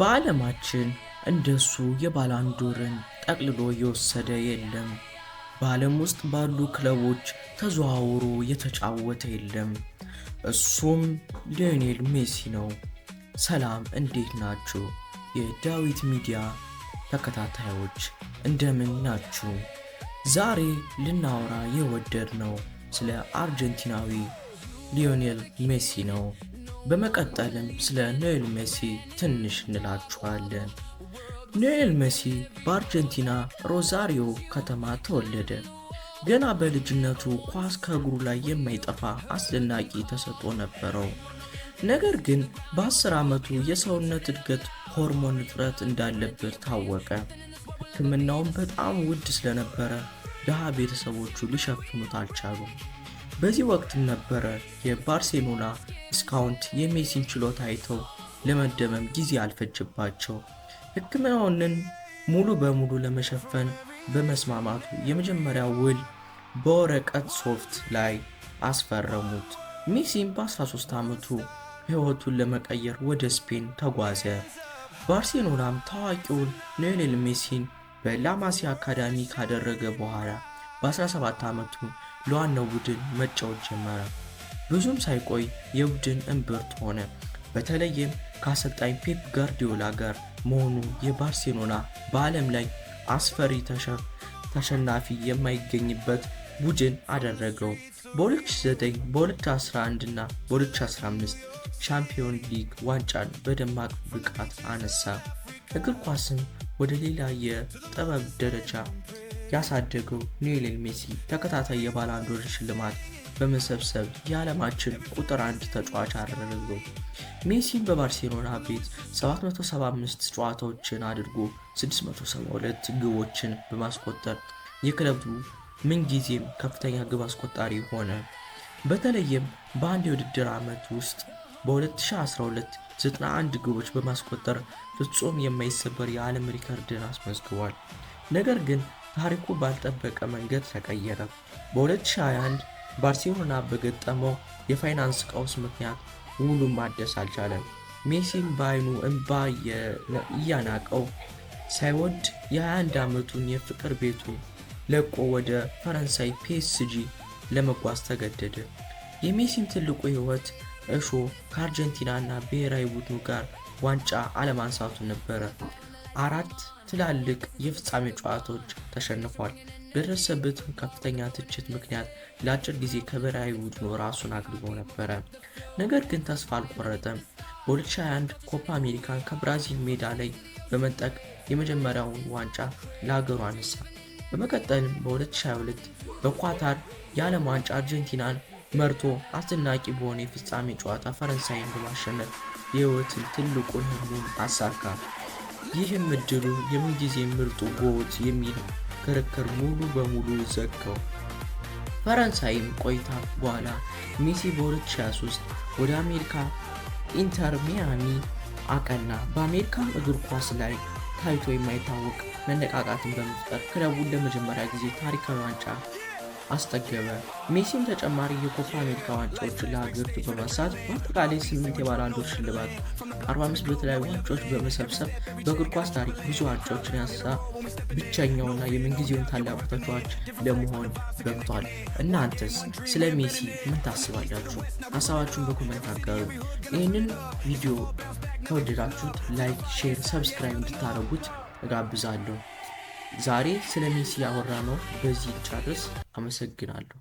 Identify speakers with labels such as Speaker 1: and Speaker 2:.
Speaker 1: በዓለማችን እንደሱ የባላንዶርን ጠቅልሎ የወሰደ የለም። በዓለም ውስጥ ባሉ ክለቦች ተዘዋውሮ የተጫወተ የለም። እሱም ሊዮኔል ሜሲ ነው። ሰላም፣ እንዴት ናችሁ? የዳዊት ሚዲያ ተከታታዮች እንደምን ናችሁ? ዛሬ ልናወራ የወደድነው ስለ አርጀንቲናዊ ሊዮኔል ሜሲ ነው። በመቀጠልም ስለ ሊዮኔል ሜሲ ትንሽ እንላችኋለን። ሊዮኔል ሜሲ በአርጀንቲና ሮዛሪዮ ከተማ ተወለደ። ገና በልጅነቱ ኳስ ከእግሩ ላይ የማይጠፋ አስደናቂ ተሰጥኦ ነበረው። ነገር ግን በ10 ዓመቱ የሰውነት እድገት ሆርሞን እጥረት እንዳለበት ታወቀ። ሕክምናውም በጣም ውድ ስለነበረ ድሃ ቤተሰቦቹ ሊሸፍኑት አልቻሉም። በዚህ ወቅትም ነበረ የባርሴሎና ስካውት የሜሲን ችሎታ አይተው ለመደመም ጊዜ አልፈጀባቸው። ሕክምናውን ሙሉ በሙሉ ለመሸፈን በመስማማቱ የመጀመሪያ ውል በወረቀት ሶፍት ላይ አስፈረሙት። ሜሲም በ13 ዓመቱ ሕይወቱን ለመቀየር ወደ ስፔን ተጓዘ። ባርሴሎናም ታዋቂውን ሊዮኔል ሜሲን በላማሲያ አካዳሚ ካደረገ በኋላ በ17 ዓመቱ ለዋናው ቡድን መጫወት ጀመረ። ብዙም ሳይቆይ የቡድን እምብርት ሆነ። በተለይም ከአሰልጣኝ ፔፕ ጋርዲዮላ ጋር መሆኑ የባርሴሎና በዓለም ላይ አስፈሪ ተሸናፊ የማይገኝበት ቡድን አደረገው። በ2009 በ2011 እና በ2015 ሻምፒዮን ሊግ ዋንጫን በደማቅ ብቃት አነሳ። እግር ኳስም ወደ ሌላ የጥበብ ደረጃ ያሳደገው ሊዮኔል ሜሲ ተከታታይ የባላንዶር ሽልማት በመሰብሰብ የዓለማችን ቁጥር 1 ተጫዋች አደረገው። ሜሲም በባርሴሎና ቤት 775 ጨዋታዎችን አድርጎ 672 ግቦችን በማስቆጠር የክለቡ ምንጊዜም ከፍተኛ ግብ አስቆጣሪ ሆነ። በተለይም በአንድ የውድድር ዓመት ውስጥ በ2012 91 ግቦች በማስቆጠር ፍጹም የማይሰበር የዓለም ሪከርድን አስመዝግቧል። ነገር ግን ታሪኩ ባልጠበቀ መንገድ ተቀየረ። በ2021 ባርሴሎና በገጠመው የፋይናንስ ቀውስ ምክንያት ውሉን ማደስ አልቻለም። ሜሲም በዓይኑ እንባ እያናቀው ሳይወድ የ21 ዓመቱን የፍቅር ቤቱን ለቆ ወደ ፈረንሳይ ፒኤስጂ ለመጓዝ ተገደደ። የሜሲም ትልቁ ሕይወት እሾ ከአርጀንቲና እና ብሔራዊ ቡድኑ ጋር ዋንጫ አለማንሳቱ ነበረ። 4 ትላልቅ የፍጻሜ ጨዋታዎች ተሸንፏል። በደረሰበትም ከፍተኛ ትችት ምክንያት ለአጭር ጊዜ ከብሔራዊ ቡድኑ ራሱን አግልሎ ነበረ። ነገር ግን ተስፋ አልቆረጠም። በ2021 ኮፓ አሜሪካን ከብራዚል ሜዳ ላይ በመንጠቅ የመጀመሪያውን ዋንጫ ለሀገሩ አነሳ። በመቀጠልም በ2022 በኳታር የዓለም ዋንጫ አርጀንቲናን መርቶ አስደናቂ በሆነ የፍጻሜ ጨዋታ ፈረንሳይን በማሸነፍ የሕይወትን ትልቁን ህልሙን አሳካ። ይህም እድሉ የምንጊዜ ምርጡ ጎት የሚል ክርክር ሙሉ በሙሉ ዘጋው። ፈረንሳይም ቆይታ በኋላ ሜሲ በ2023 ወደ አሜሪካ ኢንተር ሚያሚ አቀና። በአሜሪካም እግር ኳስ ላይ ታይቶ የማይታወቅ መነቃቃትን በመፍጠር ክለቡን ለመጀመሪያ ጊዜ ታሪካዊ ዋንጫ አስጠገበ። ሜሲም ተጨማሪ የኮፓ አሜሪካ ዋንጫዎችን ለሀገሪቱ በማንሳት በአጠቃላይ 8 የባላንዶር ሽልማት 45 በተለያዩ ዋንጫዎች በመሰብሰብ በእግር ኳስ ታሪክ ብዙ ዋንጫዎችን ያነሳ ብቸኛውና የምንጊዜውን ታላቁ ተጫዋች ለመሆን በቅቷል። እናንተስ ስለ ሜሲ ምን ታስባላችሁ? ሀሳባችሁን በኮሜንት አጋሩ። ይህንን ቪዲዮ ከወደዳችሁት ላይክ፣ ሼር፣ ሰብስክራይብ እንድታደርጉት እጋብዛለሁ። ዛሬ ስለ ሜሲ ያወራነው በዚህ ጨርስ። አመሰግናለሁ።